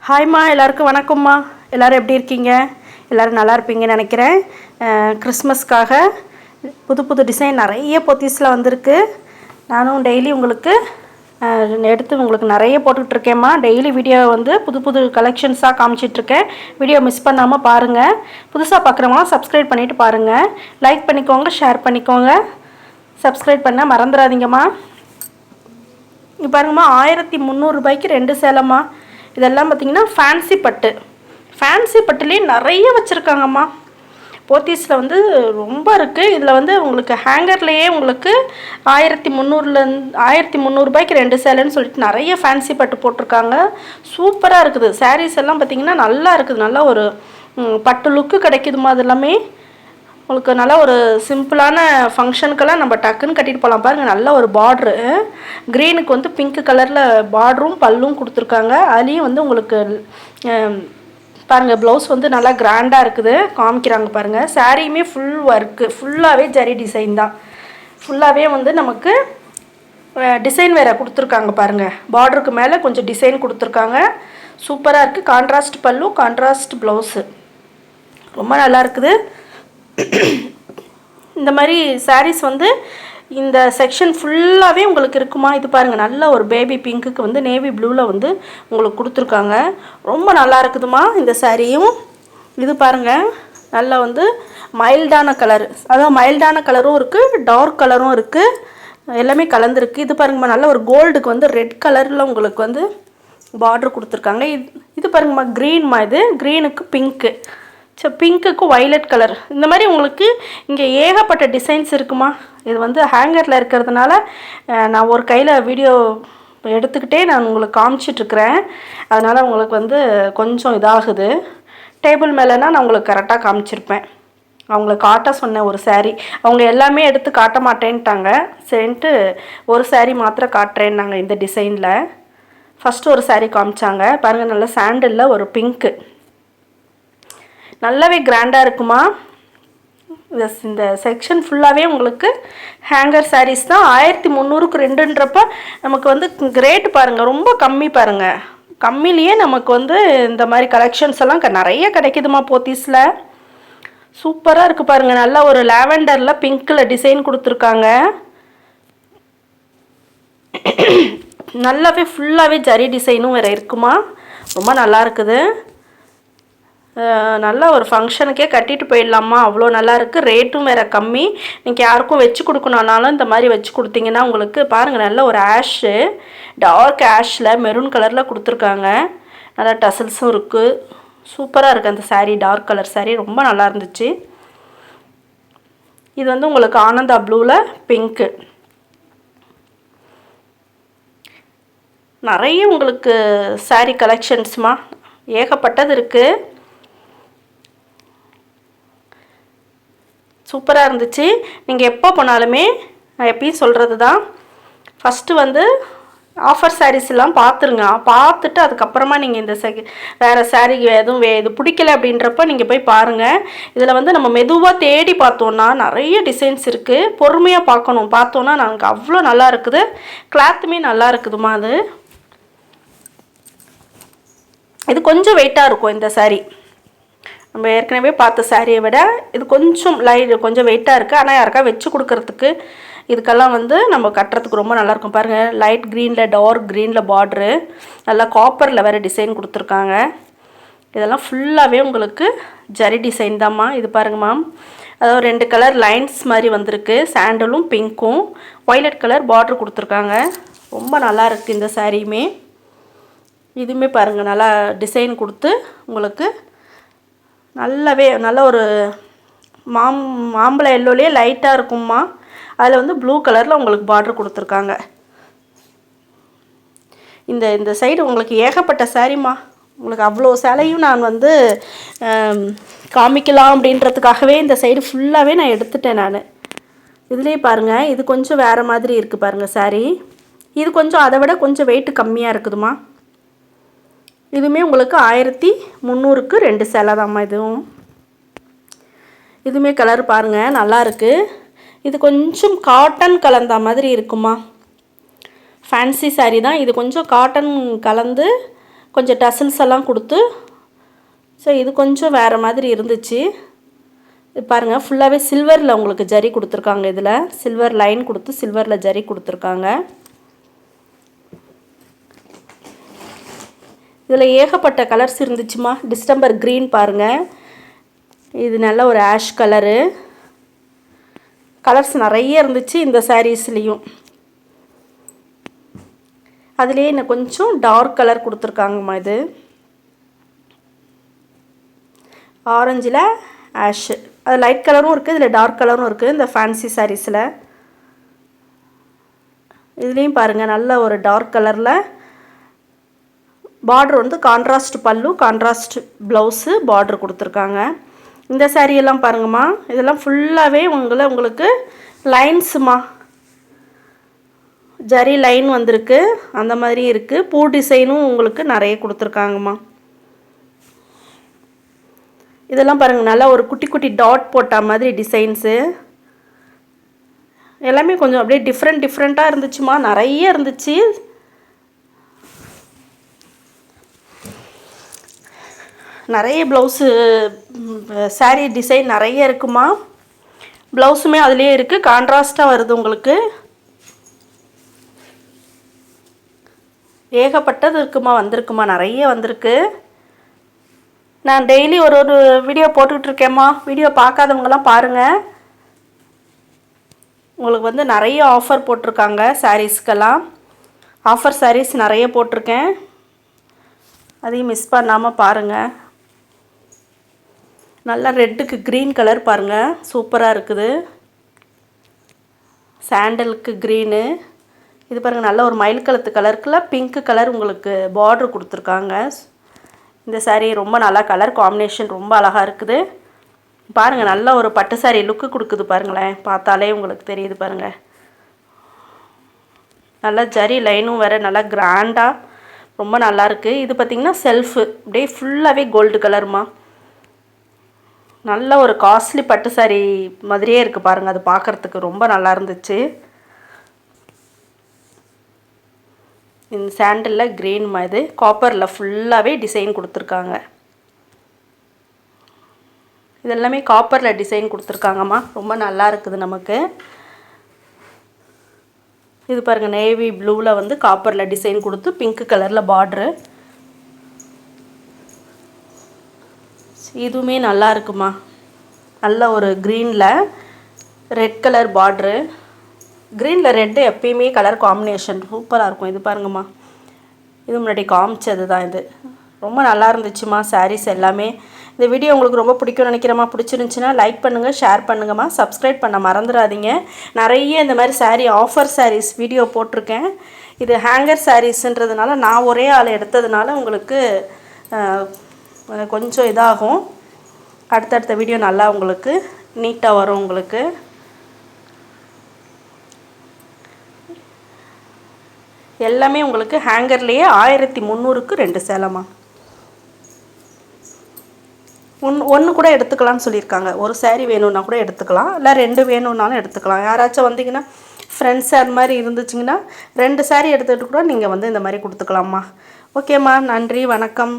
ஹாய்மா, எல்லாருக்கும் வணக்கம்மா. எல்லோரும் எப்படி இருக்கீங்க? எல்லோரும் நல்லா இருப்பீங்கன்னு நினைக்கிறேன். கிறிஸ்மஸ்க்காக புது புது டிசைன் நிறைய பொத்தீஸில் வந்திருக்கு. நானும் டெய்லி உங்களுக்கு எடுத்து உங்களுக்கு நிறைய போட்டுட்ருக்கேம்மா. டெய்லி வீடியோ வந்து புது புது கலெக்ஷன்ஸாக காமிச்சிட்ருக்கேன். வீடியோ மிஸ் பண்ணாமல் பாருங்கள். புதுசாக பார்க்குறவங்களாம் சப்ஸ்கிரைப் பண்ணிவிட்டு பாருங்கள். லைக் பண்ணிக்கோங்க, ஷேர் பண்ணிக்கோங்க. சப்ஸ்கிரைப் பண்ண மறந்துடாதீங்கம்மா. இங்கே பாருங்கம்மா, 1300 ரூபாய்க்கு 2 சேலைம்மா. இதெல்லாம் பார்த்திங்கன்னா ஃபேன்சி பட்டுலேயே நிறைய வச்சுருக்காங்கம்மா. போத்தீஸில் வந்து ரொம்ப இருக்குது. இதில் வந்து உங்களுக்கு ஹேங்கர்லேயே உங்களுக்கு 1300 ரூபாய்க்கு 2 சேலைன்னு சொல்லிட்டு நிறைய ஃபேன்சி பட்டு போட்டிருக்காங்க. சூப்பராக இருக்குது. சாரீஸ் எல்லாம் பார்த்திங்கன்னா நல்லா இருக்குது. நல்லா ஒரு பட்டு லுக்கு கிடைக்குதுமா. அது எல்லாமே உங்களுக்கு நல்லா ஒரு சிம்பிளான ஃபங்க்ஷனுக்கெல்லாம் நம்ம டக்குன்னு கட்டிட்டு போகலாம். பாருங்கள், நல்ல ஒரு பார்ட்ரு. க்ரீனுக்கு வந்து பிங்க் கலரில் பார்டரும் பல்லும் கொடுத்துருக்காங்க. அதுலேயும் வந்து உங்களுக்கு பாருங்கள், ப்ளவுஸ் வந்து நல்லா கிராண்டாக இருக்குது. காமிக்கிறாங்க பாருங்கள். சாரியுமே ஃபுல் ஒர்க்கு, ஃபுல்லாகவே ஜரி டிசைன் தான். ஃபுல்லாகவே வந்து நமக்கு டிசைன் வேறு கொடுத்துருக்காங்க பாருங்கள். பார்டருக்கு மேலே கொஞ்சம் டிசைன் கொடுத்துருக்காங்க. சூப்பராக இருக்குது. கான்ட்ராஸ்ட் பல்லு, கான்ட்ராஸ்ட் ப்ளவுஸு ரொம்ப நல்லா இருக்குது. இந்த மாதிரி சாரீஸ் வந்து இந்த செக்ஷன் ஃபுல்லாகவே உங்களுக்கு இருக்குமா. இது பாருங்கள், நல்ல ஒரு பேபி பிங்க்குக்கு வந்து நேவி ப்ளூவில் வந்து உங்களுக்கு கொடுத்துருக்காங்க. ரொம்ப நல்லா இருக்குதுமா இந்த சாரியும். இது பாருங்கள், நல்லா வந்து மைல்டான கலர், அதாவது மைல்டான கலரும் இருக்குது, டார்க் கலரும் இருக்குது, எல்லாமே கலந்துருக்கு. இது பாருங்கம்மா, நல்ல ஒரு கோல்டுக்கு வந்து ரெட் கலரில் உங்களுக்கு வந்து பார்டர் கொடுத்துருக்காங்க. இது பாருங்கம்மா, க்ரீன்மா. இது க்ரீனுக்கு பிங்க்கு, பிங்க்குக்கு வைலட் கலர். இந்த மாதிரி உங்களுக்கு இங்கே ஏகப்பட்ட டிசைன்ஸ் இருக்குமா. இது வந்து ஹேங்கரில் இருக்கிறதுனால நான் ஒரு கையில் வீடியோ எடுத்துக்கிட்டே நான் உங்களுக்கு காமிச்சிட்ருக்கிறேன். அதனால் உங்களுக்கு வந்து கொஞ்சம் இதாகுது. டேபிள் மேலேனா நான் உங்களுக்கு கரெக்டாக காமிச்சிருப்பேன். அவங்கள காட்ட சொன்ன ஒரு சாரீ, அவங்க எல்லாமே எடுத்து காட்ட மாட்டேன்ட்டாங்க. சரின்ட்டு ஒரு சாரீ மாத்திரம் காட்டுறேன்னாங்க. இந்த டிசைனில் ஃபஸ்ட்டு ஒரு சாரீ காமிச்சாங்க பாருங்கள். நல்ல சாண்டலில் ஒரு பிங்க்கு, நல்லாவே கிராண்டாக இருக்குமா. இந்த செக்ஷன் ஃபுல்லாகவே உங்களுக்கு ஹேங்கர் சாரீஸ் தான். 1300க்கு 2ன்றப்ப நமக்கு வந்து ரேட்டு பாருங்கள், ரொம்ப கம்மி பாருங்கள். கம்மிலேயே நமக்கு வந்து இந்த மாதிரி கலெக்ஷன்ஸ் எல்லாம் நிறைய கிடைக்குதுமா போத்தீஸில். சூப்பராக இருக்குது பாருங்கள். நல்லா ஒரு லாவெண்டரில் பிங்க்கில் டிசைன் கொடுத்துருக்காங்க. நல்லாவே ஃபுல்லாகவே ஜரி டிசைனும் வேறு இருக்குமா. ரொம்ப நல்லா இருக்குது. நல்ல ஒரு ஃபங்க்ஷனுக்கே கட்டிட்டு போயிடலாமா. அவ்வளோ நல்லா இருக்குது. ரேட்டும் வேறு கம்மி. நீங்கள் யாருக்கும் வச்சு கொடுக்கணுன்னாலும் இந்த மாதிரி வச்சு கொடுத்தீங்கன்னா உங்களுக்கு பாருங்கள், நல்ல ஒரு ஆஷு, டார்க் ஆஷில் மெரூன் கலரில் கொடுத்துருக்காங்க. நல்லா டசல்ஸும் இருக்குது. சூப்பராக இருக்குது அந்த சாரீ. டார்க் கலர் சாரீ ரொம்ப நல்லா இருந்துச்சு. இது வந்து உங்களுக்கு ஆனந்தா ப்ளூவில் பிங்க்கு. நிறைய உங்களுக்கு சாரீ கலெக்ஷன்ஸ்மா, ஏகப்பட்டது இருக்குது. சூப்பராக இருந்துச்சு. நீங்கள் எப்போ போனாலுமே நான் எப்பயும் சொல்கிறது தான், ஃபஸ்ட்டு வந்து ஆஃபர் சாரீஸ் எல்லாம் பார்த்துருங்க. பார்த்துட்டு அதுக்கப்புறமா நீங்கள் இந்த வேறு சாரீ எதுவும் இது பிடிக்கல அப்படின்றப்ப நீங்கள் போய் பாருங்கள். இதில் வந்து நம்ம மெதுவாக தேடி பார்த்தோன்னா நிறைய டிசைன்ஸ் இருக்குது. பொறுமையாக பார்க்கணும். பார்த்தோன்னா நமக்கு அவ்வளோ நல்லா இருக்குது. கிளாத்துமே நல்லா இருக்குதுமா. இது கொஞ்சம் வெயிட்டாக இருக்கும் இந்த சாரீ. நம்ம ஏற்கனவே பார்த்த சாரியை விட இது கொஞ்சம் கொஞ்சம் வெயிட்டாக இருக்குது. ஆனால் யாருக்கா வச்சு கொடுக்கறதுக்கு இதுக்கெல்லாம் வந்து நம்ம கட்டுறதுக்கு ரொம்ப நல்லாயிருக்கும். பாருங்கள், லைட் க்ரீனில் டார்க் க்ரீனில் பார்ட்ரு, நல்லா காப்பரில் வேறு டிசைன் கொடுத்துருக்காங்க. இதெல்லாம் ஃபுல்லாகவே உங்களுக்கு ஜரி டிசைன் தான்மா. இது பாருங்கம்மா, அதாவது 2 கலர் லைன்ஸ் மாதிரி வந்திருக்கு. சாண்டலும் பிங்க்கும் வைலட் கலர் பார்ட்ரு கொடுத்துருக்காங்க. ரொம்ப நல்லா இருக்குது இந்த சாரியுமே. இதுவுமே பாருங்கள், நல்லா டிசைன் கொடுத்து உங்களுக்கு நல்ல ஒரு மாம்பழ எல்லோலேயே லைட்டாக இருக்கும்மா. அதில் வந்து ப்ளூ கலரில் உங்களுக்கு பார்டர் கொடுத்துருக்காங்க. இந்த சைடு உங்களுக்கு ஏகப்பட்ட சாரீம்மா. உங்களுக்கு அவ்வளோ சேலையும் நான் வந்து காமிக்கலாம் அப்படின்றதுக்காகவே இந்த சைடு ஃபுல்லாகவே நான் எடுத்துட்டேன் நான். இதுலேயே பாருங்கள், இது கொஞ்சம் வேறு மாதிரி இருக்குது பாருங்கள் சாரீ. இது கொஞ்சம் அதை விட கொஞ்சம் வெயிட் கம்மியாக இருக்குதுமா. இதுவுமே உங்களுக்கு 1300க்கு 2 சேலை தான்மா. இதுவுமே கலர் பாருங்கள், நல்லா இருக்குது. இது கொஞ்சம் காட்டன் கலந்த மாதிரி இருக்குமா. ஃபேன்சி சாரீ தான் இது. கொஞ்சம் காட்டன் கலந்து கொஞ்சம் டசல்ஸ் எல்லாம் கொடுத்து. ஸோ இது கொஞ்சம் வேறு மாதிரி இருந்துச்சு. இது பாருங்கள், ஃபுல்லாகவே சில்வரில் உங்களுக்கு ஜரி கொடுத்துருக்காங்க. இதில் சில்வர் லைன் கொடுத்து சில்வரில் ஜரி கொடுத்துருக்காங்க. இதில் ஏகப்பட்ட கலர்ஸ் இருந்துச்சுமா. டிஸ்டம்பர் க்ரீன் பாருங்கள், இது நல்ல ஒரு ஆஷ் கலரு. கலர்ஸ் நிறைய இருந்துச்சு இந்த சாரீஸ்லேயும். அதுலேயே இன்னும் கொஞ்சம் டார்க் கலர் கொடுத்துருக்காங்கம்மா. இது ஆரஞ்சில் ஆஷு, அது லைட் கலரும் இருக்குது, இதில் டார்க் கலரும் இருக்குது இந்த ஃபேன்சி சாரீஸில். இதுலேயும் பாருங்கள் நல்ல ஒரு டார்க் கலரில் பார்டர் வந்து கான்ட்ராஸ்ட் பல்லு, கான்ட்ராஸ்ட் ப்ளவுஸு பார்டர் கொடுத்துருக்காங்க. இந்த சாரியெல்லாம் பாருங்கம்மா, இதெல்லாம் ஃபுல்லாகவே உங்களுக்கு லைன்ஸுமா, ஜரி லைன் வந்திருக்கு, அந்த மாதிரி இருக்குது. பூ டிசைனும் உங்களுக்கு நிறைய கொடுத்துருக்காங்கம்மா. இதெல்லாம் பாருங்கள், நல்லா ஒரு குட்டி குட்டி டாட் போட்ட மாதிரி டிசைன்ஸு. எல்லாமே கொஞ்சம் அப்படியே டிஃப்ரெண்ட்டாக இருந்துச்சுமா, நிறைய இருந்துச்சு. நிறைய ப்ளவுஸு சாரீ டிசைன் நிறைய இருக்குமா. ப்ளவுஸுமே அதுலேயே இருக்குது, கான்ட்ராஸ்ட்டாக வருது உங்களுக்கு. ஏகப்பட்டது இருக்குமா, வந்திருக்குமா, நிறைய வந்திருக்கு. நான் டெய்லி ஒரு வீடியோ போட்டுட்ருக்கேம்மா. வீடியோ பார்க்காதவங்கலாம் பாருங்கள். உங்களுக்கு வந்து நிறைய ஆஃபர் போட்டிருக்காங்க சாரீஸ்க்கெல்லாம். ஆஃபர் சாரீஸ் நிறைய போட்டிருக்கேன், அதையும் மிஸ் பண்ணாமல் பாருங்கள். நல்லா ரெட்டுக்கு க்ரீன் கலர் பாருங்கள், சூப்பராக இருக்குது. சாண்டலுக்கு க்ரீனு, இது பாருங்கள் நல்ல ஒரு மயில் கழுத்து கலருக்குள்ள பிங்க் கலர் உங்களுக்கு பார்டர் கொடுத்துருக்காங்க. இந்த சாரீ ரொம்ப நல்லா கலர் காம்பினேஷன் ரொம்ப அழகாக இருக்குது. பாருங்கள், நல்ல ஒரு பட்டு சாரீ லுக்கு கொடுக்குது பாருங்களேன், பார்த்தாலே உங்களுக்கு தெரியுது பாருங்கள். நல்லா ஜரி லைனும் வேறு நல்லா கிராண்டாக ரொம்ப நல்லாயிருக்கு. இது பார்த்திங்கன்னா செல்ஃபு அப்படியே ஃபுல்லாகவே கோல்டு கலருமா. நல்ல ஒரு காஸ்ட்லி பட்டு சாரீ மாதிரியே இருக்குது பாருங்கள், அது பார்க்குறதுக்கு ரொம்ப நல்லா இருந்துச்சு. இந்த சாண்டலில் க்ரீன் இது காப்பரில் ஃபுல்லாகவே டிசைன் கொடுத்துருக்காங்க. இதெல்லாமே காப்பரில் டிசைன் கொடுத்துருக்காங்கம்மா, ரொம்ப நல்லா இருக்குது நமக்கு. இது பாருங்கள், நேவி ப்ளூவில் வந்து காப்பரில் டிசைன் கொடுத்து பிங்க் கலரில் பார்ட்ரு. இதுவுமே நல்லா இருக்குமா, நல்ல ஒரு க்ரீனில் ரெட் கலர் பார்ட்ரு. க்ரீனில் ரெட்டு எப்பயுமே கலர் காம்பினேஷன் சூப்பராக இருக்கும். இது பாருங்கம்மா, இது முன்னாடி காமிச்சது தான். இது ரொம்ப நல்லா இருந்துச்சுமா சாரீஸ் எல்லாமே. இந்த வீடியோ உங்களுக்கு ரொம்ப பிடிக்கும்னு நினைக்கிறேம்மா. பிடிச்சிருந்துச்சின்னா லைக் பண்ணுங்கள், ஷேர் பண்ணுங்கம்மா, சப்ஸ்கிரைப் பண்ண மறந்துடாதீங்க. நிறைய இந்த மாதிரி சாரீ ஆஃபர் சாரீஸ் வீடியோ போட்டிருக்கேன். இது ஹேங்கர் சாரீஸ்ன்றதுனால நான் ஒரே ஆள் எடுத்ததுனால உங்களுக்கு கொஞ்சம் இதாகும். அடுத்தடுத்த வீடியோ நல்லா உங்களுக்கு நீட்டாக வரும். உங்களுக்கு எல்லாமே உங்களுக்கு ஹேங்கர்லேயே 1300க்கு 2 சேலைமா. ஒன்று கூட எடுத்துக்கலாம்னு சொல்லியிருக்காங்க. ஒரு சாரீ வேணும்னா கூட எடுத்துக்கலாம், இல்லை 2 வேணும்னாலும் எடுத்துக்கலாம். யாராச்சும் வந்தீங்கன்னா ஃப்ரெண்ட்ஸ் அது மாதிரி இருந்துச்சிங்கன்னா 2 சாரீ எடுத்துகிட்டு கூட நீங்கள் வந்து இந்த மாதிரி கொடுத்துக்கலாம்மா. ஓகேம்மா, நன்றி, வணக்கம்.